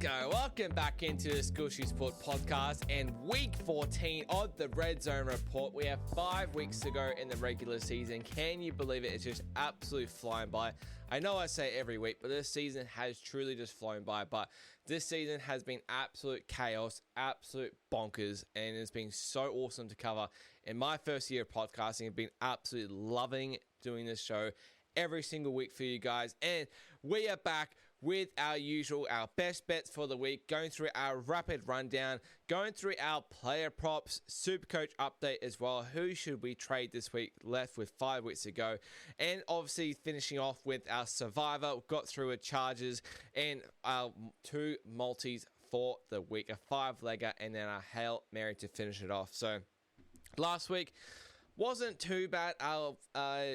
go. Welcome back into the Scotia Sport podcast and week 14 of the Redzone Report. We have 5 weeks to go in the regular season. Can you believe it? It's just absolutely flying by. I know I say every week, but this season has truly just flown by. But this season has been absolute chaos, absolute bonkers, and it's been so awesome to cover. In my first year of podcasting, I've been absolutely loving doing this show every single week for you guys, and we are back with our best bets for the week, going through our rapid rundown, going through our player props, SuperCoach update as well. Who should we trade this week, left with 5 weeks to go, and obviously finishing off with our survivor. We've got through a Chargers and our 2 multis for the week, a 5-legger and then a Hail Mary to finish it off. So last week wasn't too bad.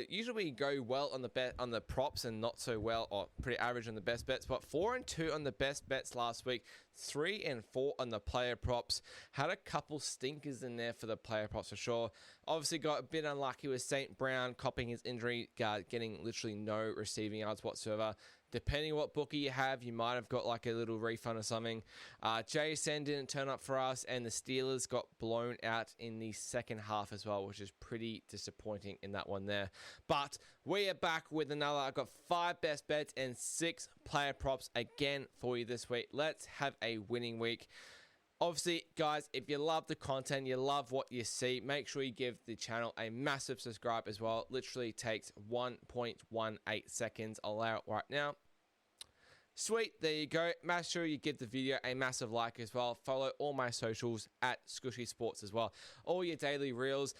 Usually we go well on the props and not so well, or pretty average on the best bets. But 4 and 2 on the best bets last week, 3 and 4 on the player props. Had a couple stinkers in there for the player props for sure. Obviously got a bit unlucky with St. Brown copying his injury, getting literally no receiving yards whatsoever. Depending on what bookie you have, you might have got like a little refund or something. JSN didn't turn up for us, and the Steelers got blown out in the second half as well, which is pretty disappointing in that one there. But we are back with another. I've got 5 best bets and 6 player props again for you this week. Let's have a winning week. Obviously, guys, if you love the content, you love what you see, make sure you give the channel a massive subscribe as well. It literally takes 1.18 seconds. I'll allow it right now. Sweet, there you go. Make sure you give the video a massive like as well. Follow all my socials at Scotia Sports as well. All your daily reels.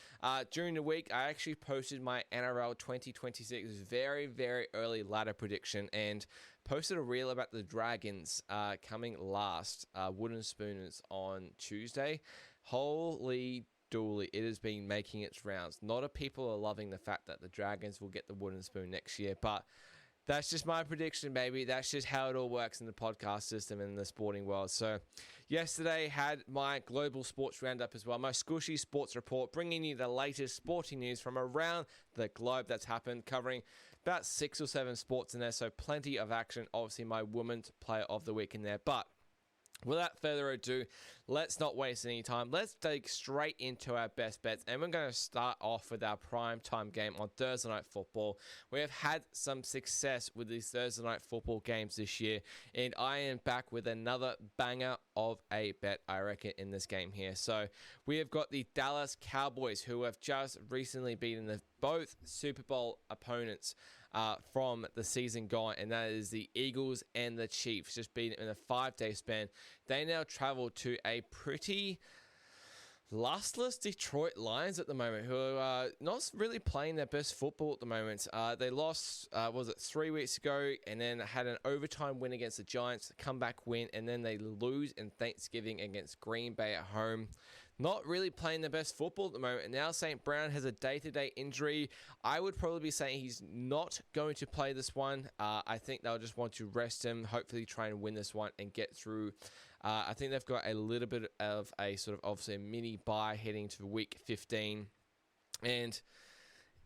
During the week, I actually posted my NRL 2026 very, very early ladder prediction and posted a reel about the Dragons coming last, Wooden Spooners, on Tuesday. Holy dooly, it has been making its rounds. Not a people are loving the fact that the Dragons will get the Wooden Spoon next year, but that's just my prediction, baby. That's just how it all works in the podcast system and in the sporting world. So yesterday had my global sports roundup as well, my Scotia Sports Report, bringing you the latest sporting news from around the globe that's happened, covering about 6 or 7 sports in there, so plenty of action. Obviously, my Women's Player of the Week in there, but without further ado, let's not waste any time. Let's dig straight into our best bets, and we're going to start off with our prime time game on Thursday Night Football. We have had some success with these Thursday Night Football games this year, and I am back with another banger of a bet, I reckon, in this game here. So we have got the Dallas Cowboys, who have just recently beaten both Super Bowl opponents from the season gone, and that is the Eagles and the Chiefs, just beaten in a 5-day span. They now travel to a pretty lustless Detroit Lions at the moment, who are not really playing their best football at the moment. They lost, 3 weeks ago, and then had an overtime win against the Giants, a comeback win, and then they lose in Thanksgiving against Green Bay at home. Not really playing the best football at the moment. And now St. Brown has a day-to-day injury. I would probably be saying he's not going to play this one. I think they'll just want to rest him, hopefully try and win this one and get through. I think they've got a little bit of a sort of obviously a mini bye heading to week 15. And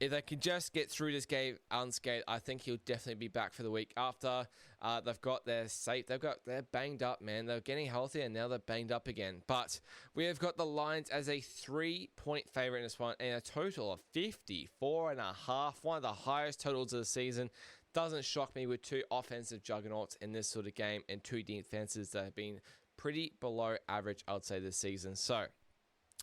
if they can just get through this game unscathed, I think he'll definitely be back for the week after. They're banged up, man. They're getting healthier, and now they're banged up again. But we have got the Lions as a 3-point favorite in this one, and a total of 54.5, one of the highest totals of the season. Doesn't shock me with 2 offensive juggernauts in this sort of game and 2 defenses that have been pretty below average, I would say, this season. So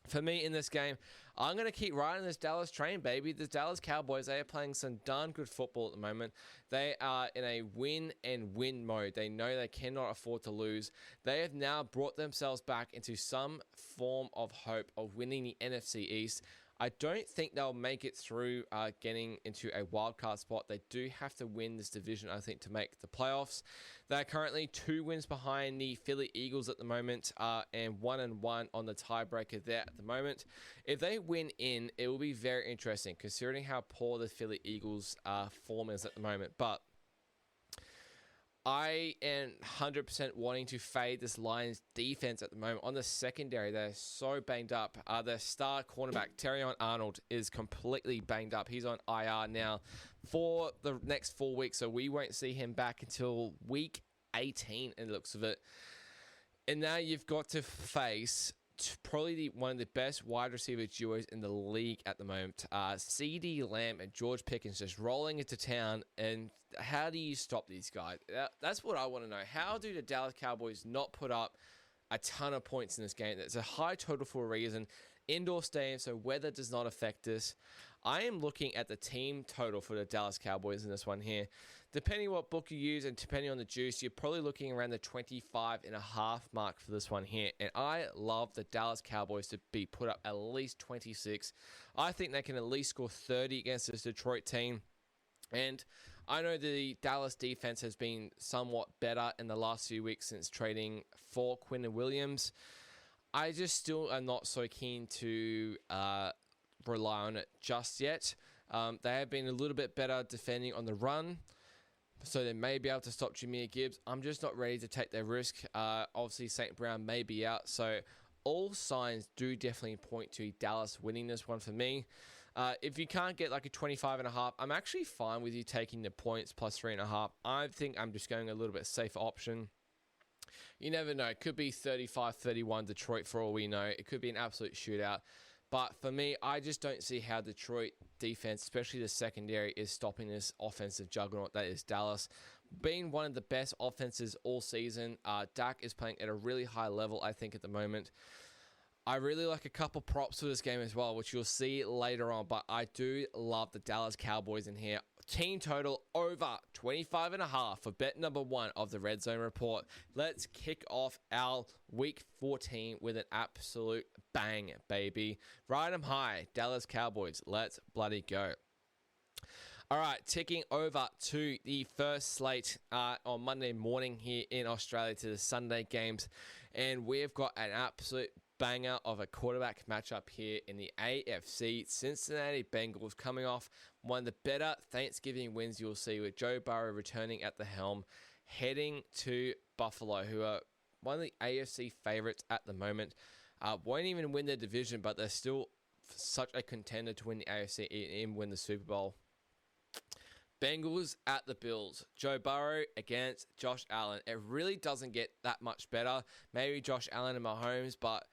for me in this game, I'm going to keep riding this Dallas train, baby. The Dallas Cowboys, they are playing some darn good football at the moment. They are in a win-and-win mode. They know they cannot afford to lose. They have now brought themselves back into some form of hope of winning the NFC East. I don't think they'll make it through getting into a wildcard spot. They do have to win this division, I think, to make the playoffs. They're currently 2 wins behind the Philly Eagles at the moment, and 1-1 on the tiebreaker there at the moment. If they win in, it will be very interesting, considering how poor the Philly Eagles form is at the moment. But I am 100% wanting to fade this Lions defense at the moment. On the secondary, they're so banged up. Their star cornerback, Terrion Arnold, is completely banged up. He's on IR now for the next 4 weeks, so we won't see him back until week 18, in the looks of it. And now you've got to face probably one of the best wide receiver duos in the league at the moment. CD Lamb and George Pickens just rolling into town. And how do you stop these guys? That's what I want to know. How do the Dallas Cowboys not put up a ton of points in this game? It's a high total for a reason. Indoor stadium, so weather does not affect this. I am looking at the team total for the Dallas Cowboys in this one here. Depending on what book you use and depending on the juice, you're probably looking around the 25.5 mark for this one here. And I love the Dallas Cowboys to be put up at least 26. I think they can at least score 30 against this Detroit team. And I know the Dallas defense has been somewhat better in the last few weeks since trading for Quinn Williams. I just still am not so keen to rely on it just yet. They have been a little bit better defending on the run, so they may be able to stop Jahmyr Gibbs. I'm just not ready to take their risk. Obviously, St. Brown may be out, so all signs do definitely point to Dallas winning this one for me. If you can't get like a 25.5, I'm actually fine with you taking the points plus 3.5. I think I'm just going a little bit safer option. You never know. It could be 35-31 Detroit for all we know. It could be an absolute shootout. But for me, I just don't see how Detroit defense, especially the secondary, is stopping this offensive juggernaut that is Dallas. Being one of the best offenses all season, Dak is playing at a really high level, I think, at the moment. I really like a couple props for this game as well, which you'll see later on. But I do love the Dallas Cowboys in here. Team total over 25.5 for bet number 1 of the Redzone Report. Let's kick off our week 14 with an absolute bang, baby. Ride 'em high, Dallas Cowboys. Let's bloody go. All right, ticking over to the first slate on Monday morning here in Australia to the Sunday games. And we've got an absolute banger of a quarterback matchup here in the AFC. Cincinnati Bengals coming off one of the better Thanksgiving wins you'll see with Joe Burrow returning at the helm, heading to Buffalo, who are one of the AFC favorites at the moment. Won't even win their division, but they're still such a contender to win the AFC and win the Super Bowl. Bengals at the Bills. Joe Burrow against Josh Allen. It really doesn't get that much better. Maybe Josh Allen and Mahomes, but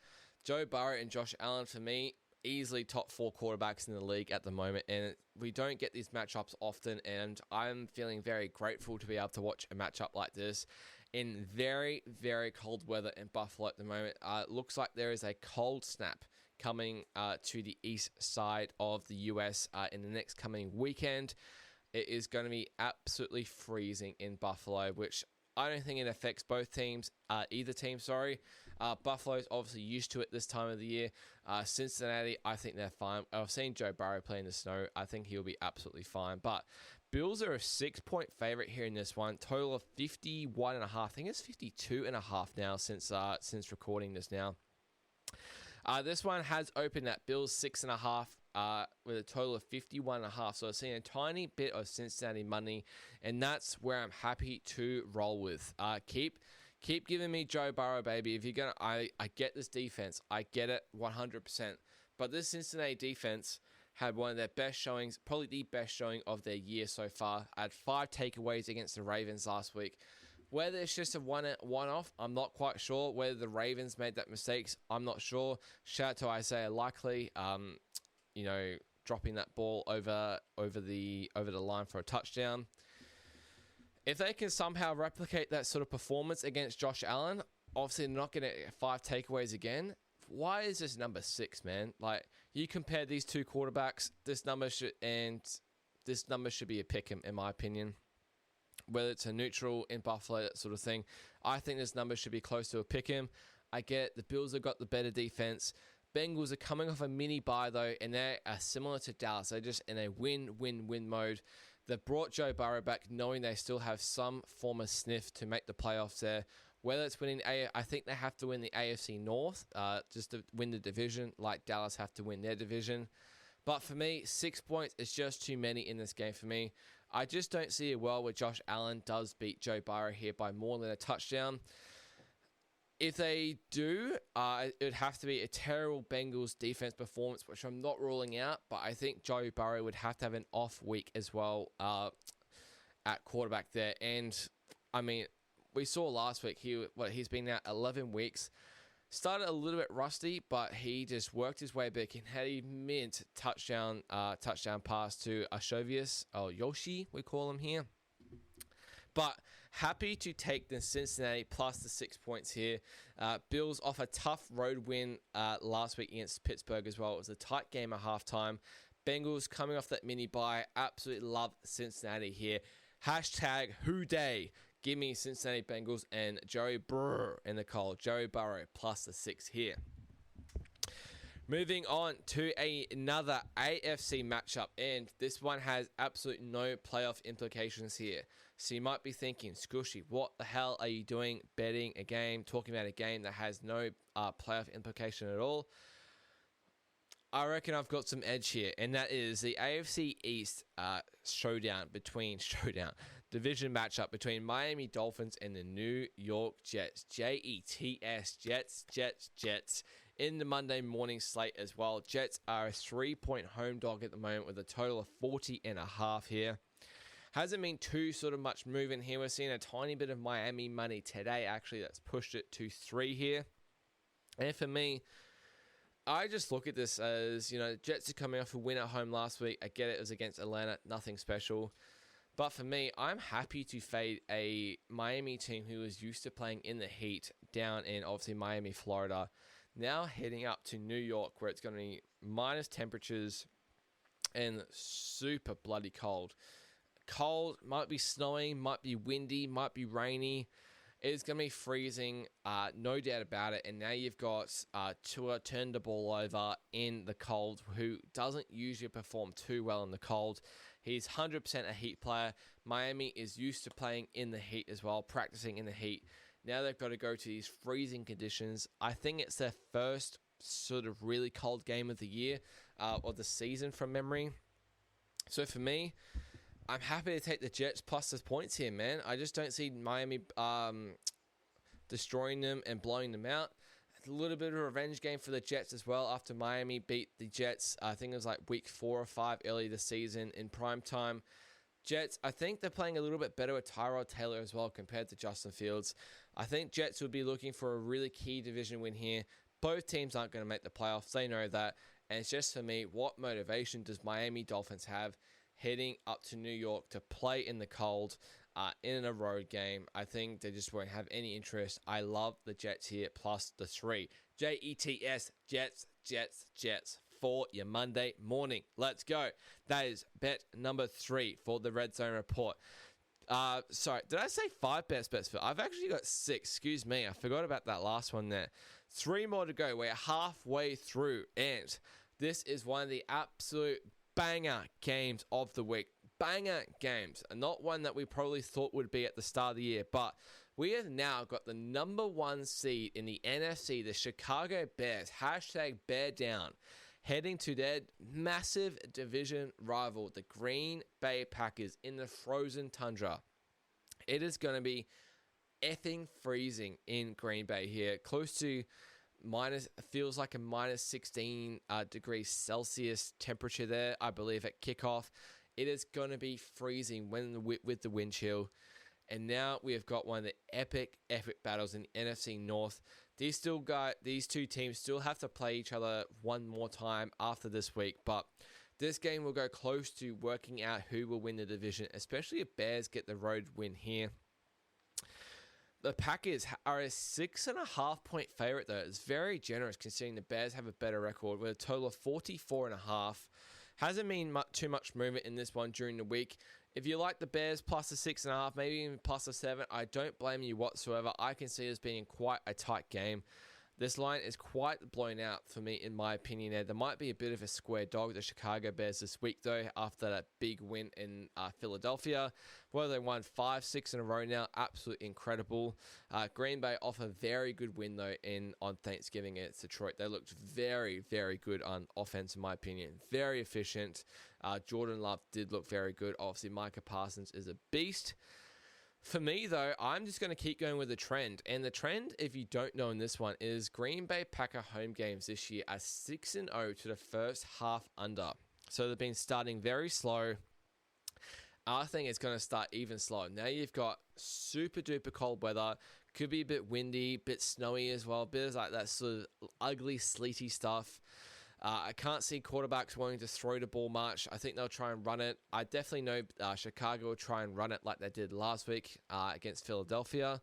Joe Burrow and Josh Allen, for me, easily top 4 quarterbacks in the league at the moment. And we don't get these matchups often, and I'm feeling very grateful to be able to watch a matchup like this in very, very cold weather in Buffalo at the moment. It looks like there is a cold snap coming to the east side of the US in the next coming weekend. It is going to be absolutely freezing in Buffalo, which I don't think it affects both teams, either team, sorry. Buffalo's obviously used to it this time of the year. Cincinnati, I think they're fine. I've seen Joe Burrow play in the snow. I think he'll be absolutely fine. But Bills are a 6-point favorite here in this one. Total of 51.5. I think it's 52.5 now since recording this now. This one has opened at Bills 6.5 with a total of 51.5. So I've seen a tiny bit of Cincinnati money, and that's where I'm happy to roll with. Keep giving me Joe Burrow, baby. If you're gonna, I get this defense. I get it 100%. But this Cincinnati defense had one of their best showings, probably the best showing of their year so far. I had 5 takeaways against the Ravens last week. Whether it's just a one-off, I'm not quite sure. Whether the Ravens made that mistakes, I'm not sure. Shout out to Isaiah Likely, dropping that ball over the line for a touchdown. If they can somehow replicate that sort of performance against Josh Allen, obviously they're not going to get 5 takeaways again. Why is this number 6, man? Like, you compare these two quarterbacks, this number should be a pick 'em, in my opinion. Whether it's a neutral in Buffalo, that sort of thing. I think this number should be close to a pick 'em. I get the Bills have got the better defense. Bengals are coming off a mini bye, though, and they are similar to Dallas. They're just in a win-win-win mode. They've brought Joe Burrow back, knowing they still have some form of sniff to make the playoffs there. Whether it's winning, I think they have to win the AFC North just to win the division, like Dallas have to win their division. But for me, 6 points is just too many in this game for me. I just don't see a world where Josh Allen does beat Joe Burrow here by more than a touchdown. If they do, it would have to be a terrible Bengals defense performance, which I'm not ruling out, but I think Joe Burrow would have to have an off week as well at quarterback there. And, I mean, we saw last week, he's been out 11 weeks. Started a little bit rusty, but he just worked his way back and had a mint touchdown pass to Ashovius, or Yoshi, we call him here. But happy to take the Cincinnati plus the 6 points here. Bills off a tough road win last week against Pittsburgh as well. It was a tight game at halftime. Bengals coming off that mini bye. Absolutely love Cincinnati here. Hashtag Houday. Give me Cincinnati Bengals and Joey Burrow in the cold. Joey Burrow plus the 6 here. Moving on to another AFC matchup, and this one has absolutely no playoff implications here. So you might be thinking, Scooshy, what the hell are you doing betting a game, talking about a game that has no playoff implication at all? I reckon I've got some edge here, and that is the AFC East division matchup between Miami Dolphins and the New York Jets. Jets, Jets. In the Monday morning slate as well. Jets are a 3-point home dog at the moment with a total of 40.5 here. Hasn't been too sort of much movement here. We're seeing a tiny bit of Miami money today, actually. That's pushed it to 3 here. And for me, I just look at this as, Jets are coming off a win at home last week. I get it was against Atlanta. Nothing special. But for me, I'm happy to fade a Miami team who is used to playing in the heat down in, obviously, Miami, Florida. Now heading up to New York, where it's going to be minus temperatures and super bloody cold. Cold, might be snowing, might be windy, might be rainy. It's going to be freezing, no doubt about it. And now you've got Tua turn the ball over in the cold, who doesn't usually perform too well in the cold. He's 100% a heat player. Miami is used to playing in the heat as well, practicing in the heat. Now they've got to go to these freezing conditions. I think it's their first sort of really cold game of the year, or the season from memory. So for me, I'm happy to take the Jets plus the points here, man. I just don't see Miami destroying them and blowing them out. A little bit of a revenge game for the Jets as well after Miami beat the Jets. I think it was like week 4 or 5 early this season in prime time. Jets, I think they're playing a little bit better with Tyrod Taylor as well compared to Justin Fields. I think Jets would be looking for a really key division win here. Both teams aren't going to make the playoffs. They know that. And it's just for me, what motivation does Miami Dolphins have heading up to New York to play in the cold in a road game? I think they just won't have any interest. I love the Jets here plus the 3. Jets, Jets for your Monday morning. Let's go. That is bet number 3 for the Redzone Report. Sorry, did I say 5 best bets? I've actually got 6. Excuse me. I forgot about that last one there. 3 more to go. We're halfway through, and this is one of the absolute banger games of the week. Banger games. Not one that we probably thought would be at the start of the year, but we have now got the number 1 seed in the NFC, the Chicago Bears. Hashtag bear down. Heading to their massive division rival, the Green Bay Packers, in the frozen tundra. It is going to be effing freezing in Green Bay here. Close to feels like a minus 16 degrees Celsius temperature there, I believe, at kickoff. It is going to be freezing with the wind chill. And now we have got one of the epic battles in the NFC North. These two teams still have to play each other one more time after this week, but this game will go close to working out who will win the division, especially if Bears get the road win here. The Packers are a 6.5 point favorite, though. It's very generous considering the Bears have a better record with a total of 44.5. Hasn't been too much movement in this one during the week. If you like the Bears plus the 6.5, maybe even plus the 7, I don't blame you whatsoever. I can see this being quite a tight game. This line is quite blown out for me, in my opinion. There might be a bit of a square dog, the Chicago Bears this week, though, after that big win in Philadelphia. Well, they won 5-6 in a row now. Absolutely incredible. Green Bay off a very good win, though, on Thanksgiving against Detroit. They looked very, very good on offense, in my opinion. Very efficient. Jordan Love did look very good. Obviously, Micah Parsons is a beast. For me, though, I'm just going to keep going with the trend. And the trend, if you don't know in this one, is Green Bay Packer home games this year are 6-0 to the first half under. So they've been starting very slow. I think it's going to start even slower. Now you've got super duper cold weather. Could be a bit windy, bit snowy as well. Bit of like that sort of ugly, sleety stuff. I can't see quarterbacks wanting to throw the ball much. I think they'll try and run it. I definitely know Chicago will try and run it like they did last week against Philadelphia.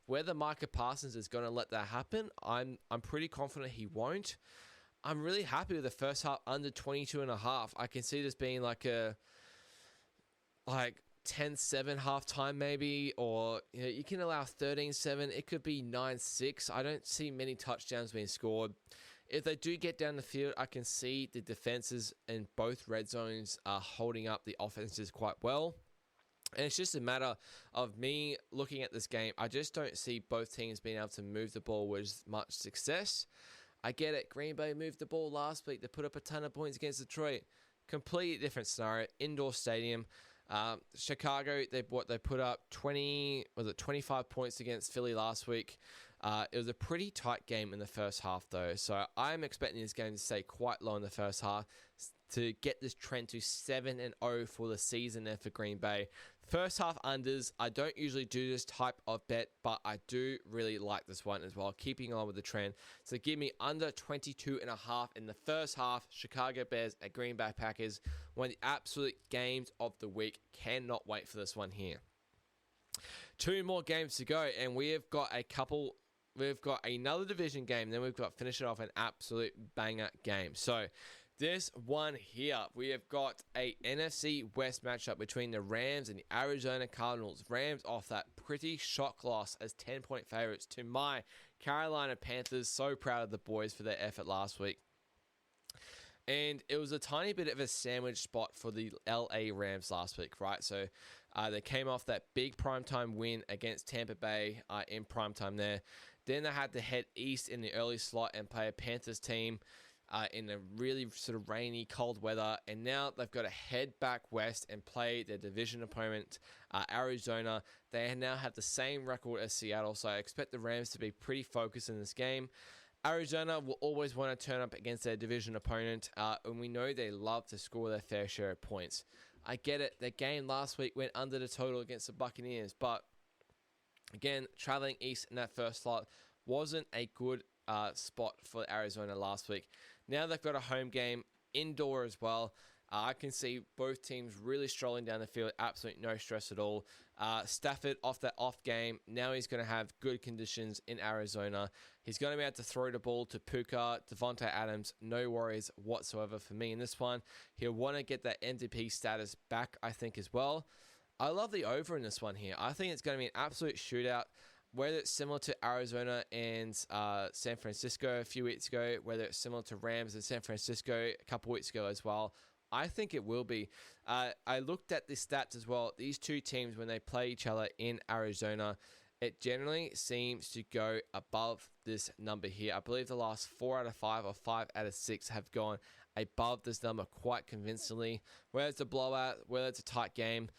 Whether Micah Parsons is going to let that happen, I'm pretty confident he won't. I'm really happy with the first half under 22.5. I can see this being like 10-7 halftime maybe, or you can allow 13-7. It could be 9-6. I don't see many touchdowns being scored. If they do get down the field, I can see the defenses in both red zones are holding up the offenses quite well. And it's just a matter of me looking at this game. I just don't see both teams being able to move the ball with much success. I get it. Green Bay moved the ball last week. They put up a ton of points against Detroit. Completely different scenario. Indoor stadium. Chicago, they put up 25 points against Philly last week. It was a pretty tight game in the first half, though. So I'm expecting this game to stay quite low in the first half to get this trend to 7-0 for the season there for Green Bay. First half unders, I don't usually do this type of bet, but I do really like this one as well, keeping on with the trend. So give me under 22.5 in the first half. Chicago Bears at Green Bay Packers, one of the absolute games of the week. Cannot wait for this one here. 2 more games to go, and we have got we've got another division game, then we've got finish it off an absolute banger game. So this one here, we have got a NFC West matchup between the Rams and the Arizona Cardinals. Rams off that pretty shock loss as 10-point favorites to my Carolina Panthers. So proud of the boys for their effort last week. And it was a tiny bit of a sandwich spot for the LA Rams last week, right? So they came off that big primetime win against Tampa Bay in primetime there. Then they had to head east in the early slot and play a Panthers team in a really sort of rainy, cold weather. And now they've got to head back west and play their division opponent, Arizona. They now have the same record as Seattle, so I expect the Rams to be pretty focused in this game. Arizona will always want to turn up against their division opponent, and we know they love to score their fair share of points. I get it. Their game last week went under the total against the Buccaneers, but again, traveling east in that first slot wasn't a good spot for Arizona last week. Now they've got a home game indoor as well. I can see both teams really strolling down the field, absolutely no stress at all. Stafford off that off game. Now he's going to have good conditions in Arizona. He's going to be able to throw the ball to Puka, Devontae Adams. No worries whatsoever for me in this one. He'll want to get that MVP status back, I think, as well. I love the over in this one here. I think it's going to be an absolute shootout. Whether it's similar to Arizona and San Francisco a few weeks ago, whether it's similar to Rams and San Francisco a couple weeks ago as well, I think it will be. I looked at the stats as well. These two teams, when they play each other in Arizona, it generally seems to go above this number here. I believe the last 4 out of 5 or 5 out of 6 have gone above this number quite convincingly. Whether it's a blowout, whether it's a tight game,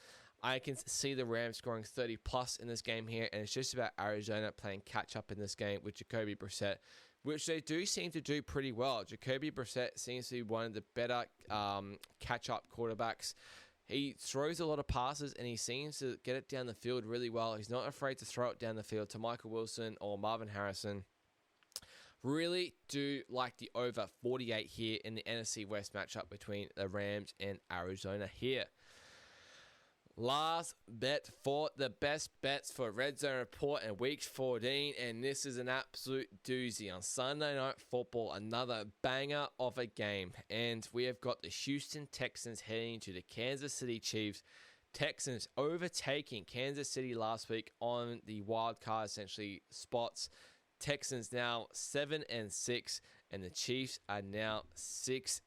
I can see the Rams scoring 30 plus in this game here, and it's just about Arizona playing catch up in this game with Jacoby Brissett, which they do seem to do pretty well. Jacoby Brissett seems to be one of the better catch-up quarterbacks. He throws a lot of passes, and he seems to get it down the field really well. He's not afraid to throw it down the field to Michael Wilson or Marvin Harrison. Really do like the over 48 here in the NFC West matchup between the Rams and Arizona here. Last bet for the best bets for Redzone Report in Week 14, and this is an absolute doozy on Sunday Night Football, another banger of a game, and we have got the Houston Texans heading to the Kansas City Chiefs. Texans overtaking Kansas City last week on the wild card, essentially, spots. Texans now 7-6, and the Chiefs are now 6-6.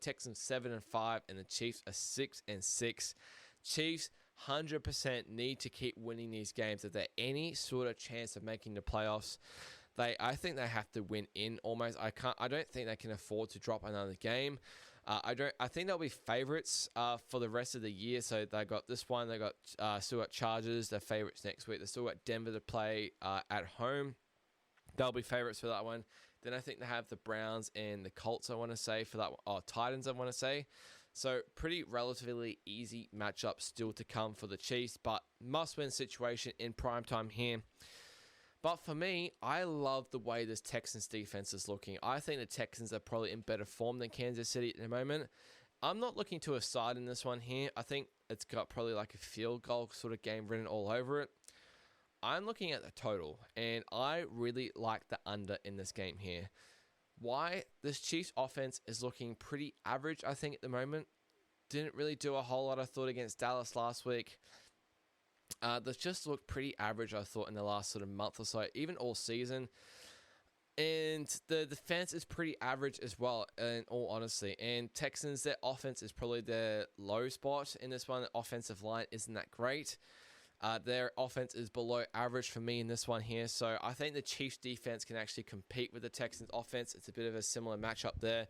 Texans 7-5, and the Chiefs are 6-6. Chiefs 100% need to keep winning these games if they're any sort of chance of making the playoffs. I think they have to win in almost. I don't think they can afford to drop another game. I think they'll be favorites for the rest of the year. So they got this one. They got still got Chargers. They're favorites next week. They still got Denver to play at home. They'll be favorites for that one. Then I think they have the Browns and the Colts. I want to say for that one. Oh, Titans. I want to say. So pretty relatively easy matchup still to come for the Chiefs, but must-win situation in primetime here. But for me, I love the way this Texans defense is looking. I think the Texans are probably in better form than Kansas City at the moment. I'm not looking to a side in this one here. I think it's got probably like a field goal sort of game written all over it. I'm looking at the total, and I really like the under in this game here. Why? This Chiefs offense is looking pretty average, I think, at the moment. Didn't really do a whole lot, I thought, against Dallas last week. They've just looked pretty average, I thought, in the last sort of month or so, even all season. And the defense is pretty average as well, in all honesty. And Texans, their offense is probably their low spot in this one. The offensive line isn't that great. Their offense is below average for me in this one here. So I think the Chiefs defense can actually compete with the Texans offense. It's a bit of a similar matchup there.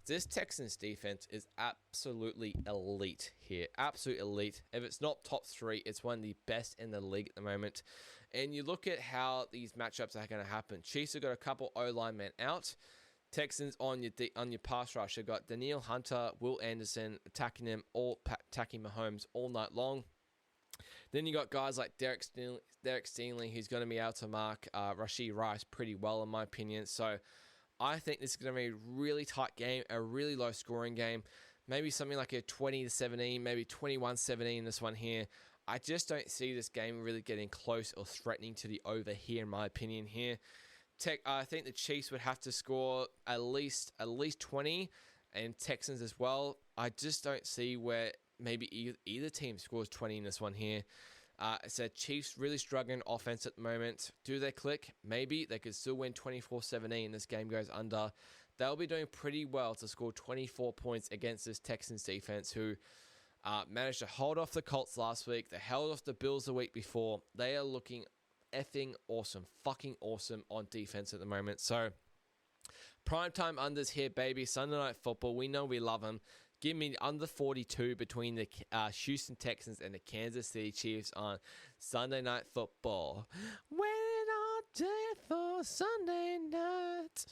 This Texans defense is absolutely elite here. Absolute elite. If it's not top 3, it's one of the best in the league at the moment. And you look at how these matchups are going to happen. Chiefs have got a couple O-line men out. Texans on your pass rush have got Danielle Hunter, Will Anderson attacking attacking Mahomes all night long. Then you got guys like Derek Stingley, who's going to be able to mark Rashee Rice pretty well, in my opinion. So I think this is going to be a really tight game, a really low scoring game. Maybe something like a 20-17, maybe 21-17 this one here. I just don't see this game really getting close or threatening to the over here, in my opinion here. I think the Chiefs would have to score at least 20, and Texans as well. I just don't see where maybe either team scores 20 in this one here. So Chiefs really struggling offense at the moment. Do they click? Maybe. They could still win 24-17. This game goes under. They'll be doing pretty well to score 24 points against this Texans defense, who managed to hold off the Colts last week. They held off the Bills the week before. They are looking effing awesome. Fucking awesome on defense at the moment. So primetime unders here, baby. Sunday Night Football. We know we love them. Give me under 42 between the Houston Texans and the Kansas City Chiefs on Sunday Night Football. Waiting all day for Sunday night.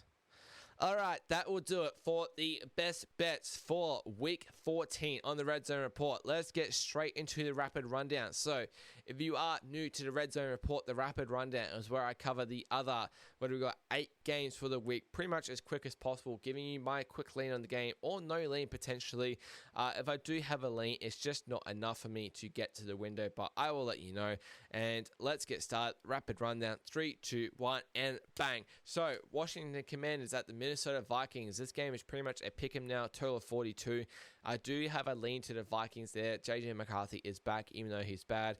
All right, that will do it for the best bets for Week 14 on the Redzone Report. Let's get straight into the Rapid Rundown. So, if you are new to the Redzone Report, the Rapid Rundown is where I cover the other, we've got 8 games for the week, pretty much as quick as possible, giving you my quick lean on the game, or no lean potentially. If I do have a lean, it's just not enough for me to get to the window, but I will let you know. And let's get started. Rapid Rundown, 3, 2, 1, and bang. So, Washington Commanders at the Minnesota Vikings. This game is pretty much a pick 'em now, total of 42. I do have a lean to the Vikings there. JJ McCarthy is back, even though he's bad.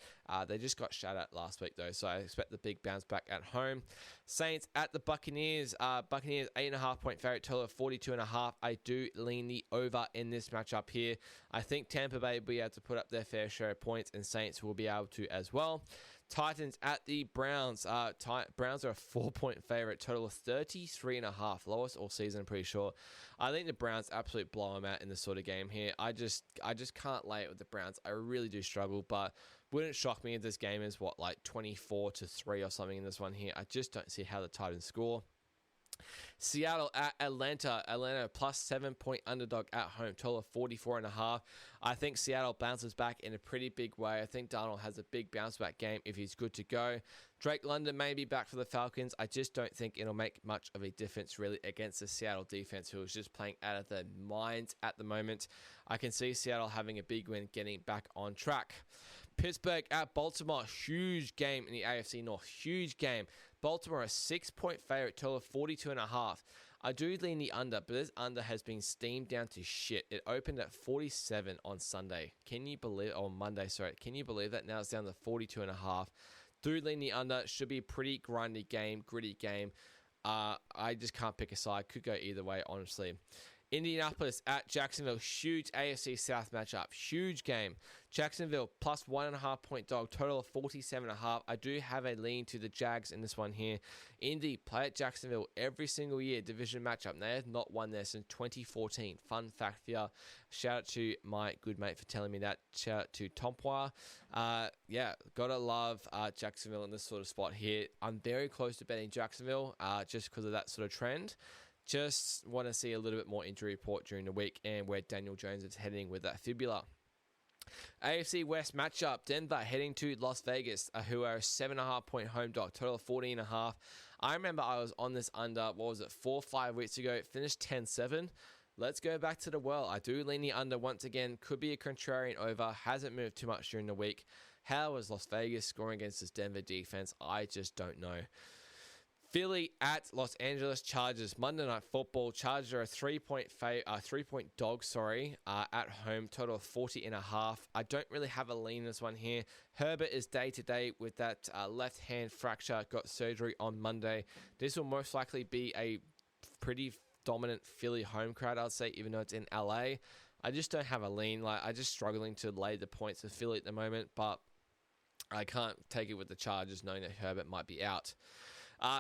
They just got shut out last week, though, so I expect the big bounce back at home. Saints at the Buccaneers. Buccaneers, 8.5-point favorite, total of 42.5. I do lean the over in this matchup here. I think Tampa Bay will be able to put up their fair share of points, and Saints will be able to as well. Titans at the Browns. Browns are a 4-point favorite, total of 33.5. Lowest all season, I'm pretty sure. I think the Browns absolutely blow them out in this sort of game here. I just can't lay it with the Browns. I really do struggle, but wouldn't shock me if this game is, like 24-3 or something in this one here. I just don't see how the Titans score. Seattle at Atlanta. Atlanta plus 7-point underdog at home, total of 44.5. I think Seattle bounces back in a pretty big way. I think Darnold has a big bounce back game if he's good to go. Drake London may be back for the Falcons. I just don't think it'll make much of a difference really against the Seattle defense, who is just playing out of their minds at the moment. I can see Seattle having a big win, getting back on track. Pittsburgh at Baltimore. Huge game in the AFC North. Huge game. Baltimore a 6-point favorite, total of 42.5. I do lean the under, but this under has been steamed down to shit. It opened at 47 on Sunday. Can you believe, Monday, sorry. Can you believe that? Now it's down to 42.5. Do lean the under. Should be a pretty gritty game. I just can't pick a side. Could go either way, honestly. Indianapolis at Jacksonville. Huge AFC South matchup. Huge game. Jacksonville plus 1.5-point dog. Total of 47.5. I do have a lean to the Jags in this one here. Indy play at Jacksonville every single year. Division matchup. They have not won there since 2014. Fun fact here. Shout out to my good mate for telling me that. Shout out to Tompois. Gotta love Jacksonville in this sort of spot here. I'm very close to betting Jacksonville just because of that sort of trend. Just want to see a little bit more injury report during the week and where Daniel Jones is heading with that fibula. AFC West matchup, Denver heading to Las Vegas, who are a 7.5 point home dog, total of 14.5. I remember I was on this under, 4 or 5 weeks ago, it finished 10-7. Let's go back to the well. I do lean the under once again, could be a contrarian over, hasn't moved too much during the week. How is Las Vegas scoring against this Denver defense? I just don't know. Philly at Los Angeles Chargers, Monday Night Football. Chargers are a 3-point dog, at home, total of 40.5. I don't really have a lean in this one here. Herbert is day-to-day with that left hand fracture, got surgery on Monday. This will most likely be a pretty dominant Philly home crowd, I'd say, even though it's in LA. I just don't have a lean. I'm just struggling to lay the points of Philly at the moment, but I can't take it with the Chargers knowing that Herbert might be out.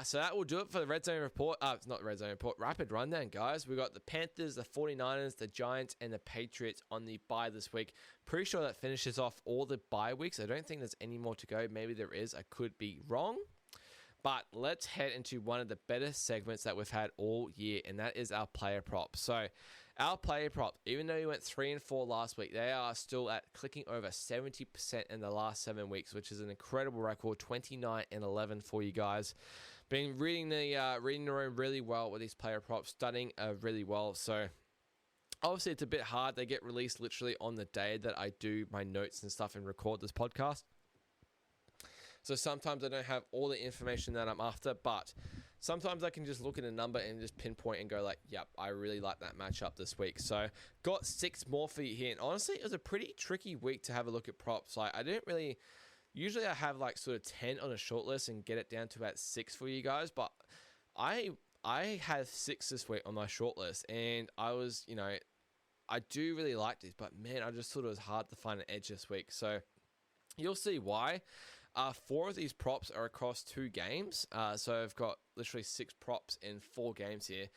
So that will do it for the Red Zone Report. It's not Red Zone Report. Rapid rundown, guys. We've got the Panthers, the 49ers, the Giants, and the Patriots on the bye this week. Pretty sure that finishes off all the bye weeks. I don't think there's any more to go. Maybe there is. I could be wrong. But let's head into one of the better segments that we've had all year, and that is our player props. So our player props, even though we went 3-4 last week, they are still at clicking over 70% in the last 7 weeks, which is an incredible record, 29-11 for you guys. Been reading the room really well with these player props, studying really well. So obviously it's a bit hard. They get released literally on the day that I do my notes and stuff and record this podcast. So sometimes I don't have all the information that I'm after, but sometimes I can just look at a number and just pinpoint and go like, yep, I really like that matchup this week. So got 6 more for you here. And honestly, it was a pretty tricky week to have a look at props. Like I didn't really, usually I have like sort of 10 on a short list and get it down to about 6 for you guys. But I had 6 this week on my short list, and I was, I do really like these, but man, I just thought it was hard to find an edge this week. So you'll see why. 4 of these props are across 2 games. So I've got literally 6 props in 4 games here.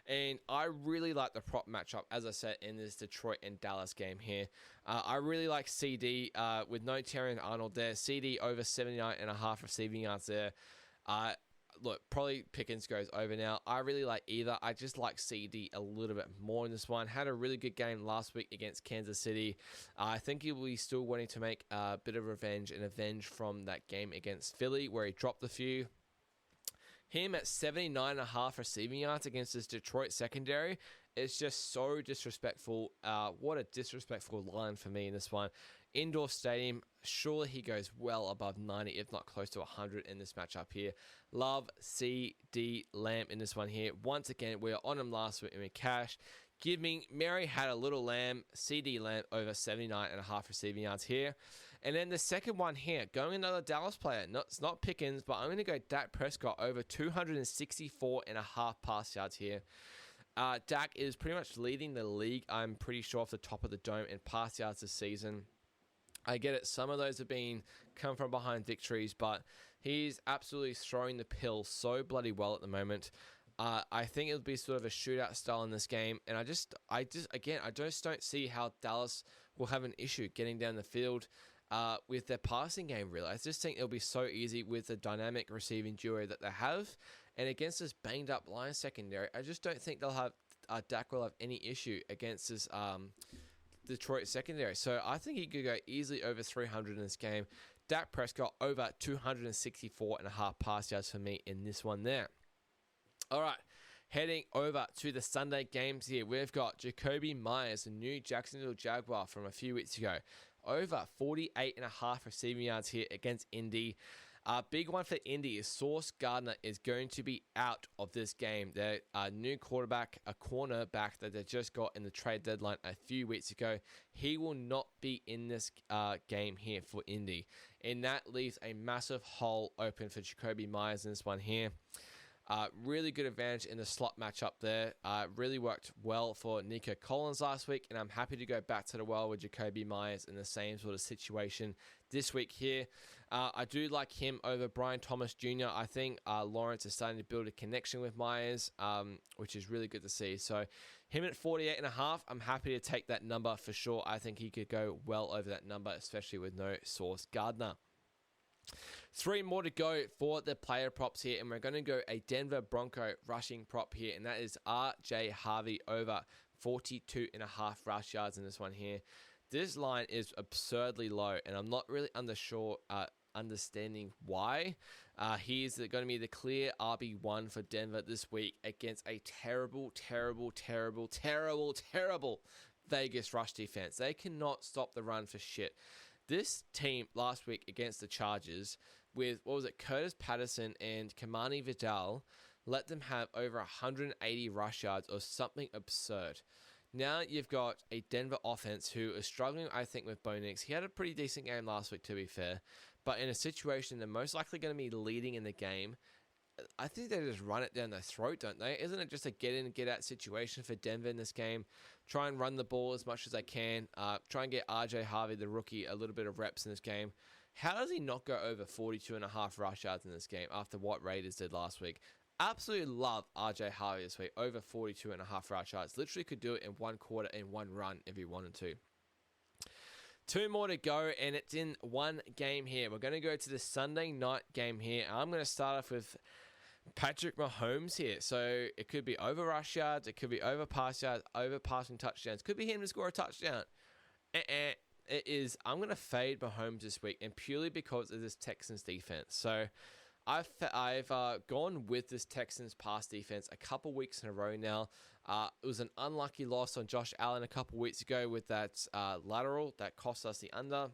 And I really like the prop matchup, as I said, in this Detroit and Dallas game here. I really like CD with no Terrion Arnold there. CD over 79.5 receiving yards there. Look, probably Pickens goes over now. I really like either. I just like CD a little bit more in this one. Had a really good game last week against Kansas City. I think he will be still wanting to make a bit of revenge and avenge from that game against Philly where he dropped a few. Him at 79.5 receiving yards against this Detroit secondary is just so disrespectful. What a disrespectful line for me in this one. Indoor stadium, surely he goes well above 90, if not close to 100 in this matchup here. Love CD Lamb in this one here. Once again, we were on him last week in cash. Give me, Mary had a little lamb, CD Lamb over 79.5 receiving yards here. And then the second one here, going another Dallas player. It's not Pickens, but I'm going to go Dak Prescott over 264.5 pass yards here. Dak is pretty much leading the league, I'm pretty sure, off the top of the dome in pass yards this season. I get it. Some of those have been come from behind victories, but he's absolutely throwing the pill so bloody well at the moment. I think it'll be sort of a shootout style in this game, and I just don't see how Dallas will have an issue getting down the field with their passing game. Really, I just think it'll be so easy with the dynamic receiving duo that they have, and against this banged up Lions secondary, I just don't think they'll have Dak will have any issue against this Detroit secondary. So I think he could go easily over 300 in this game. Dak Prescott over 264.5 pass yards for me in this one there. All right, heading over to the Sunday games here. We've got Jacoby Myers, the new Jacksonville Jaguar from a few weeks ago. Over 48.5 receiving yards here against Indy. Big one for Indy is Sauce Gardner is going to be out of this game. Their new quarterback, a cornerback that they just got in the trade deadline a few weeks ago. He will not be in this game here for Indy. And that leaves a massive hole open for Jacoby Myers in this one here. Really good advantage in the slot matchup there. Really worked well for Nico Collins last week, and I'm happy to go back to the well with Jacoby Myers in the same sort of situation this week here. I do like him over Brian Thomas Jr. I think Lawrence is starting to build a connection with Myers, which is really good to see. So him at 48.5, I'm happy to take that number for sure. I think he could go well over that number, especially with no Sauce Gardner. Three more to go for the player props here, and we're going to go a Denver Bronco rushing prop here, and that is RJ Harvey over 42.5 rush yards in this one here. This line is absurdly low, and I'm not really understanding why. He's going to be the clear RB1 for Denver this week against a terrible Vegas rush defense. They cannot stop the run for shit. This team last week against the Chargers with, Curtis Patterson and Kamani Vidal, let them have over 180 rush yards or something absurd. Now you've got a Denver offense who is struggling, I think, with Bo Nix. He had a pretty decent game last week, to be fair. But in a situation they're most likely going to be leading in the game, I think they just run it down their throat, don't they? Isn't it just a get in and get out situation for Denver in this game? Try and run the ball as much as they can. Try and get RJ Harvey, the rookie, a little bit of reps in this game. How does he not go over 42.5 rush yards in this game after what Raiders did last week? Absolutely love RJ Harvey this week, over 42.5 rush yards. Literally could do it in one quarter in one run if he wanted to. Two more to go, and it's in one game here. We're going to go to the Sunday night game here. I'm going to start off with Patrick Mahomes here. So it could be over rush yards, it could be over pass yards, over passing touchdowns. Could be him to score a touchdown. It is. I'm going to fade Mahomes this week, and purely because of this Texans defense. So I've gone with this Texans pass defense a couple weeks in a row now. It was an unlucky loss on Josh Allen a couple weeks ago with that lateral that cost us the under.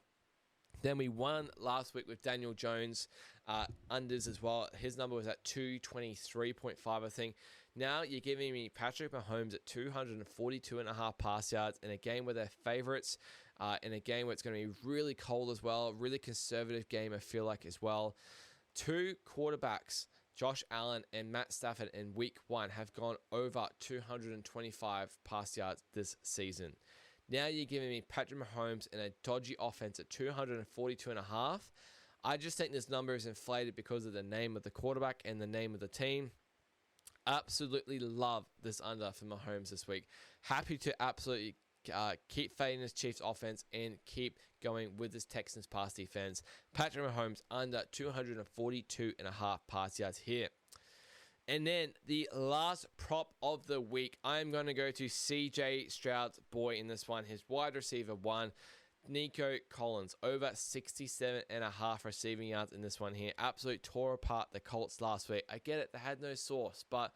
Then we won last week with Daniel Jones unders as well. His number was at 223.5, I think. Now you're giving me Patrick Mahomes at 242.5 pass yards in a game where they're favorites, in a game where it's going to be really cold as well. Really conservative game, I feel like, as well. Two quarterbacks, Josh Allen and Matt Stafford, in week one have gone over 225 pass yards this season. Now you're giving me Patrick Mahomes in a dodgy offense at 242.5. I just think this number is inflated because of the name of the quarterback and the name of the team. Absolutely love this under for Mahomes this week. Happy to absolutely keep fading this Chiefs offense and keep going with this Texans pass defense. Patrick Mahomes under 242.5 pass yards here. And then the last prop of the week, I'm going to go to CJ Stroud's boy in this one. His wide receiver one, Nico Collins, over 67.5 receiving yards in this one here. Absolutely tore apart the Colts last week. I get it, they had no source, but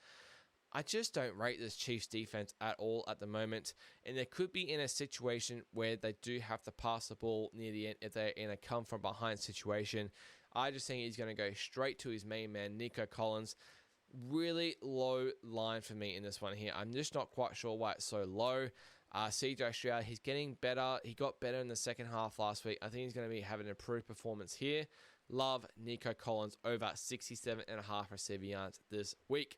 I just don't rate this Chiefs defense at all at the moment. And they could be in a situation where they do have to pass the ball near the end if they're in a come from behind situation. I just think he's going to go straight to his main man, Nico Collins. Really low line for me in this one here. I'm just not quite sure why it's so low. CJ Stroud, he's getting better. He got better in the second half last week. I think he's going to be having an improved performance here. Love Nico Collins over 67.5 receiving yards this week.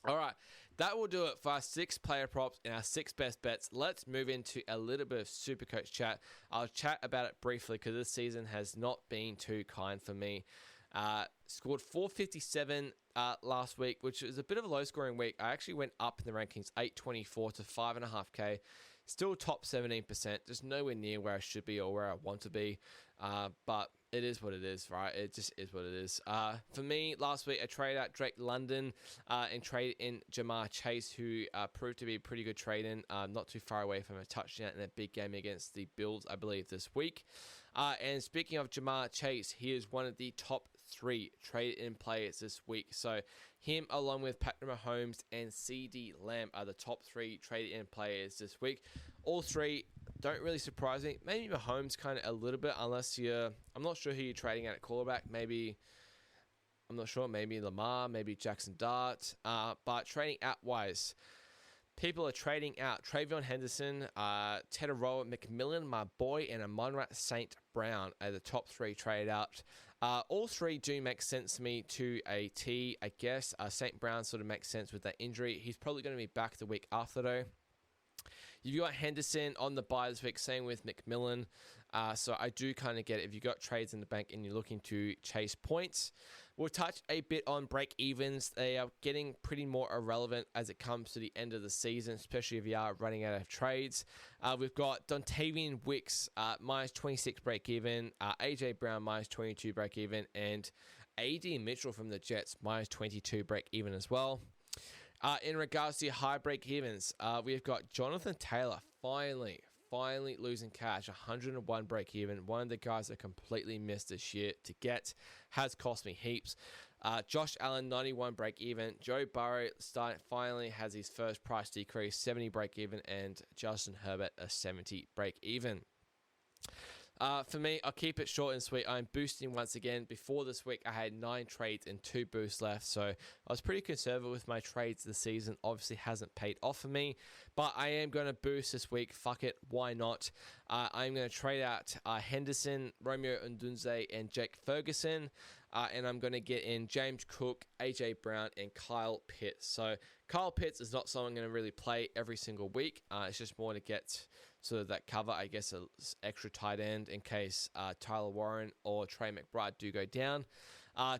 All right, that will do it for our 6 player props and our 6 best bets. Let's move into a little bit of SuperCoach chat. I'll chat about it briefly because this season has not been too kind for me. Scored 457 last week, which is a bit of a low-scoring week. I actually went up in the rankings, 824 to 5.5K. Still top 17%, just nowhere near where I should be or where I want to be. But it is what it is, right? It just is what it is. For me, last week, I traded out Drake London and traded in Jamar Chase, who proved to be a pretty good trade-in, not too far away from a touchdown in a big game against the Bills, I believe, this week. And speaking of Jamar Chase, he is one of the top 3 trade-in players this week. So him, along with Patrick Mahomes and CeeDee Lamb, are the top 3 trade-in players this week. All 3 don't really surprise me. Maybe Mahomes kind of a little bit, unless I'm not sure who you're trading at quarterback. Maybe, I'm not sure, maybe Lamar, maybe Jackson Dart. But trading out-wise, people are trading out Travion Henderson, Tedoroa McMillan, my boy, and Amon-Ra St. Brown are the top 3 traded out. All 3 do make sense to me to a T, I guess. St. Brown sort of makes sense with that injury. He's probably going to be back the week after, though. You've got Henderson on the bye this week, same with McMillan. So I do kind of get it. If you've got trades in the bank and you're looking to chase points, We'll touch a bit on break-evens. They are getting pretty more irrelevant as it comes to the end of the season, especially if you are running out of trades. We've got Dontavian Wicks, minus 26 break-even, AJ Brown, minus 22 break-even, and AD Mitchell from the Jets, minus 22 break-even as well. In regards to your high break-evens, we've got Jonathan Taylor finally losing cash, 101 break-even. One of the guys that completely missed this year to get, has cost me heaps. Josh Allen, 91 break-even. Joe Burrow finally has his first price decrease, 70 break-even, and Justin Herbert, a 70 break-even. For me, I'll keep it short and sweet. I'm boosting once again. Before this week, I had 9 trades and 2 boosts left, so I was pretty conservative with my trades this season. Obviously hasn't paid off for me, but I am going to boost this week. Fuck it, why not? I'm going to trade out Henderson, Romeo Odunze, and Jake Ferguson, and I'm going to get in James Cook, AJ Brown, and Kyle Pitts. So Kyle Pitts is not someone I'm going to really play every single week. It's just more to get sort of that cover, I guess, an extra tight end in case Tyler Warren or Trey McBride do go down.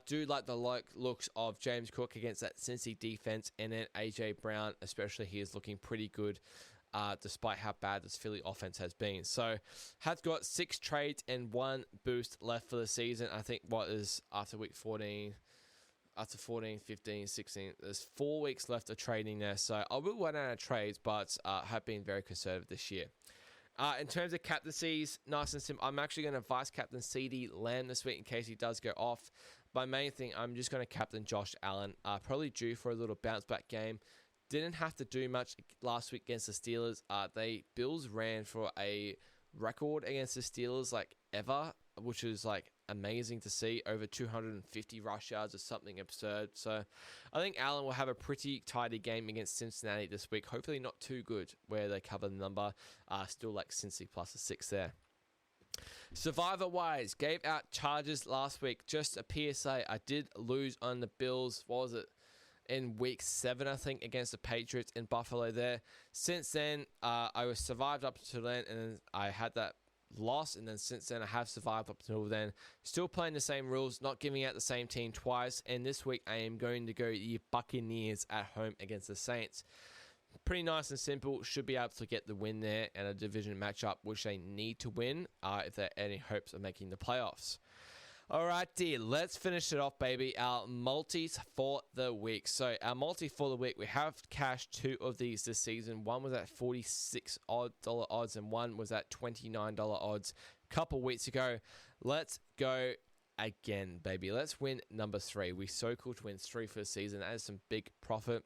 Do like the looks of James Cook against that Cincy defense, and then AJ Brown, especially, he is looking pretty good despite how bad this Philly offense has been. So, have got 6 trades and 1 boost left for the season. I think what is after week 14... After 14, 15, 16, there's 4 weeks left of trading there. So I will run out of trades, but have been very conservative this year. In terms of captaincies, nice and simple. I'm actually going to vice captain CeeDee Lamb this week in case he does go off. My main thing, I'm just going to captain Josh Allen. Probably due for a little bounce back game. Didn't have to do much last week against the Steelers. Bills ran for a record against the Steelers like ever, which is like amazing to see. Over 250 rush yards or something absurd. So I think Allen will have a pretty tidy game against Cincinnati this week. Hopefully not too good where they cover the number. Still like Cincy plus a 6 there. Survivor wise, gave out Chargers last week. Just a PSA, I did lose on the Bills. What was it? In week 7, I think, against the Patriots in Buffalo there. Since then, I was survived up to then, and then I had that loss, and then since then I have survived up until then. Still playing the same rules, not giving out the same team twice, and this week I am going to go the Buccaneers at home against the Saints. Pretty nice and simple. Should be able to get the win there, and a division matchup which they need to win if there are any hopes of making the playoffs. Alrighty, let's finish it off, baby. Our multis for the week. So our multi for the week, we have cashed 2 of these this season. One was at $46 odds, and one was at $29 odds a couple weeks ago. Let's go again, baby. Let's win number 3. We so cool to win 3 for the season. That is some big profit.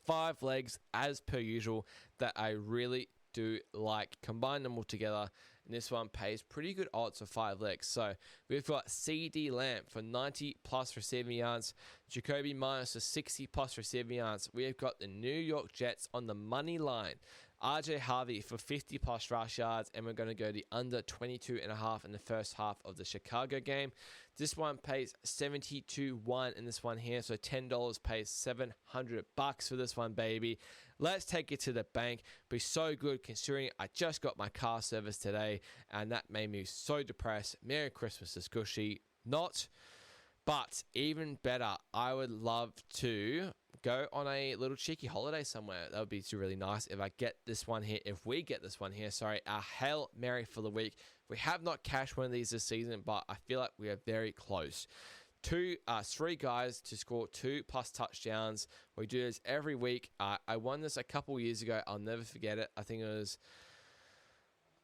5 legs as per usual that I really do like. Combine them all together, and this one pays pretty good odds for 5 legs. So we've got CeeDee Lamb for 90 plus receiving yards, Jacoby Myers for 60 plus receiving yards. We have got the New York Jets on the money line, RJ Harvey for 50 plus rush yards, and we're going to go the under 22.5 in the first half of the Chicago game. This one pays 72.1 in this one here, so $10 pays $700 for this one, baby. Let's take it to the bank. Be so good considering I just got my car service today, and that made me so depressed. Merry Christmas to Skushy. Not, but even better, I would love to go on a little cheeky holiday somewhere. That would be really nice if I get this one here. If we get this one here, sorry, our Hail Mary for the week. We have not cashed one of these this season, but I feel like we are very close. 3 guys to score 2 plus touchdowns. We do this every week. I won this a couple years ago. I'll never forget it. I think it was,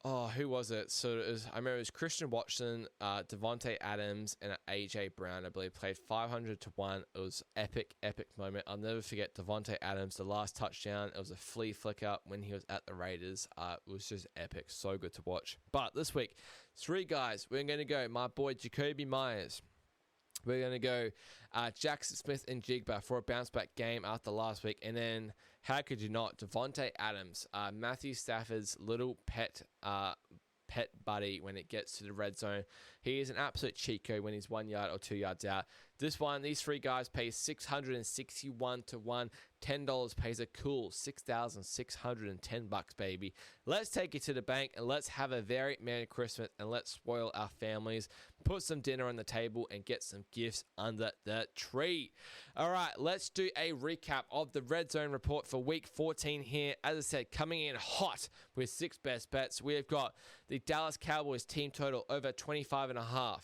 who was it? So I remember it was Christian Watson, Devontae Adams, and AJ Brown, I believe, played 500 to 1. It was epic moment. I'll never forget Devontae Adams, the last touchdown. It was a flea flicker when he was at the Raiders. It was just epic. So good to watch. But this week, 3 guys. We're going to go my boy Jacoby Myers. We're going to go Jackson Smith and Jigba for a bounce-back game after last week. And then, how could you not, Devontae Adams, Matthew Stafford's little pet buddy when it gets to the red zone. He is an absolute cheat code when he's 1 yard or 2 yards out. These three guys pay 661 to 1. $10 pays a cool $6,610, baby. Let's take it to the bank and let's have a very Merry Christmas and let's spoil our families, put some dinner on the table and get some gifts under the tree. All right, let's do a recap of the Red Zone Report for week 14 here. As I said, coming in hot with 6 best bets. We have got the Dallas Cowboys team total over 25.5.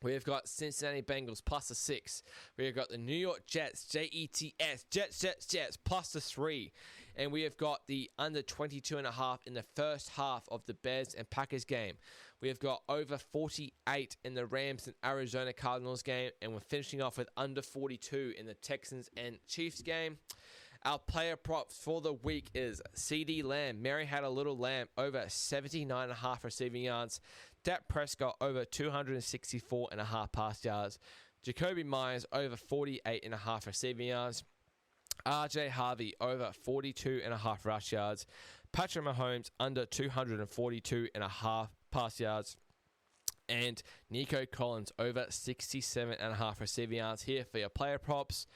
We've got Cincinnati Bengals plus a 6. We've got the New York Jets, Jets, plus a 3. And we have got the under 22.5 in the first half of the Bears and Packers game. We have got over 48 in the Rams and Arizona Cardinals game. And we're finishing off with under 42 in the Texans and Chiefs game. Our player props for the week is CD Lamb. Mary had a little lamb over 79.5 receiving yards. Dak Prescott over 264.5 pass yards. Jacoby Myers over 48.5 receiving yards. RJ Harvey over 42.5 rush yards. Patrick Mahomes under 242.5 pass yards. And Nico Collins over 67.5 receiving yards here for your player props.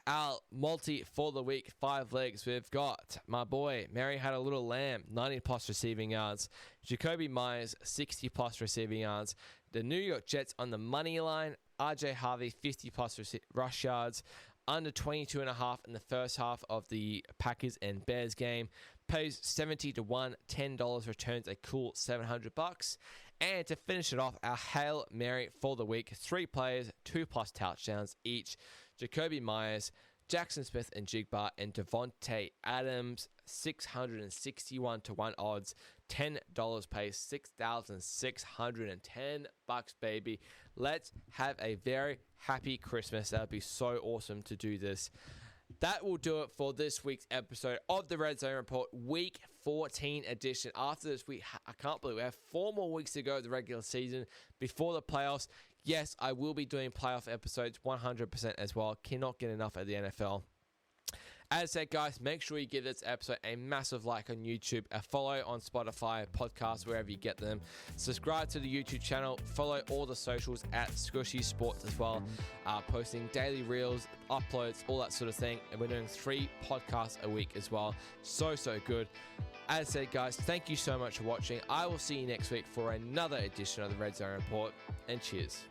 Our multi for the week, 5 legs. We've got my boy, Mary had a little lamb, 90 plus receiving yards. Jacoby Myers, 60 plus receiving yards. The New York Jets on the money line. RJ Harvey, 50 plus rush yards. Under 22.5 in the first half of the Packers and Bears game. Pays 70 to 1, $10 returns a cool $700. And to finish it off, our Hail Mary for the week, 3 players, 2 plus touchdowns each. Jacoby Myers, Jackson Smith and Jigba, and Devontae Adams, 661 to 1 odds, $10 pays $6,610, baby. Let's have a very happy Christmas. That would be so awesome to do this. That will do it for this week's episode of the Red Zone Report, Week 14 edition. After this week, I can't believe we have 4 more weeks to go of the regular season before the playoffs. Yes, I will be doing playoff episodes 100% as well. Cannot get enough of the NFL. As I said, guys, make sure you give this episode a massive like on YouTube, a follow on Spotify, podcasts, wherever you get them. Subscribe to the YouTube channel. Follow all the socials at Squishy Sports as well. Posting daily reels, uploads, all that sort of thing. And we're doing 3 podcasts a week as well. So good. As I said, guys, thank you so much for watching. I will see you next week for another edition of the Red Zone Report. And cheers.